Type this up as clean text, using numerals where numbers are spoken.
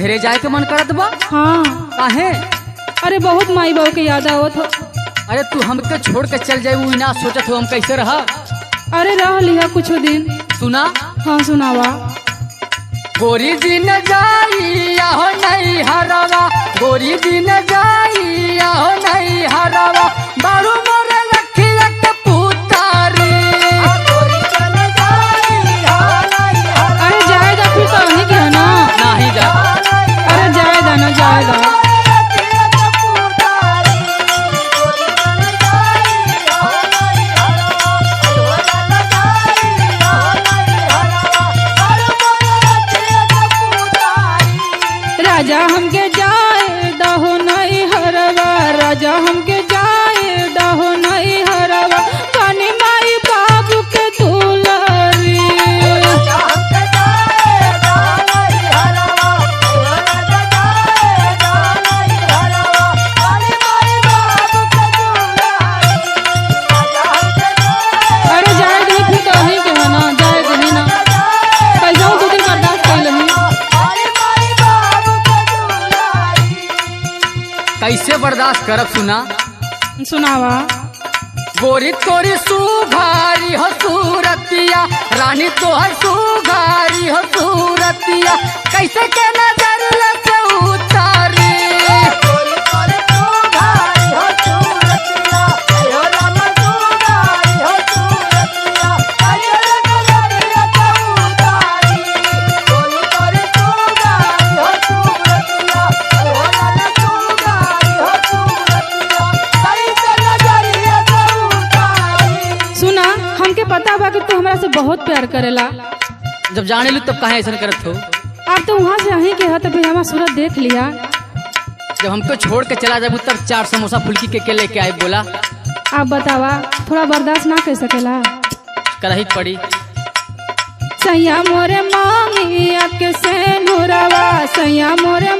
नैहरे जाए के मन करत बा? हाँ। काहे? अरे बहुत माई बाबू के याद आवत हो। अरे तू हमके छोड़ के चल जाए ना सोचत हो हम कैसे रहा? अरे रह लिया कुछ दिन। सुना? हाँ सुनावा। गोरी दिन जाई हो नहीं हरावा, गोरी दिन जाई हो नहीं हरावा, बारू मोरे रखिया के पुतारी। अरे जाएगा फिर तो नहीं क्या ना? नहीं जा। अरे जाएगा ना जाएगा। राजा हमके जाए दहो नहीं हरवा, राजा हमके जाए दहो नहीं हरवा, कानी माई बाबू के दुलारी। अरे जाए दही फिर तो वहीं के है ना, जाए दही ना, कैसे दो दिन बर्दाश्त कर लही। कैसे बर्दाश्त करब? सुना? सुनावा। गोरी तोरी सुघारी हो सूरतिया, रानी तोहर सुघारी हो सूरतिया, कैसे के नजर से उतारी। सुना, हमके पता बा कि तू हमरा से बहुत प्यार करेला। जब जाने लू तब कहाँ ऐसा करत हो? अब तो वहाँ से यहीं के है तो फिर हमारा सूरत देख लिया। जब हमको छोड़ के चला जाबू तब 4 समोसा फुल्की के लेके आए बोला? आप बतावा, थोड़ा बर्दाश्त ना कर सकेला? करही पड़ी। सैया मोरे मांगिया के सेनुरवा, सैया मोरे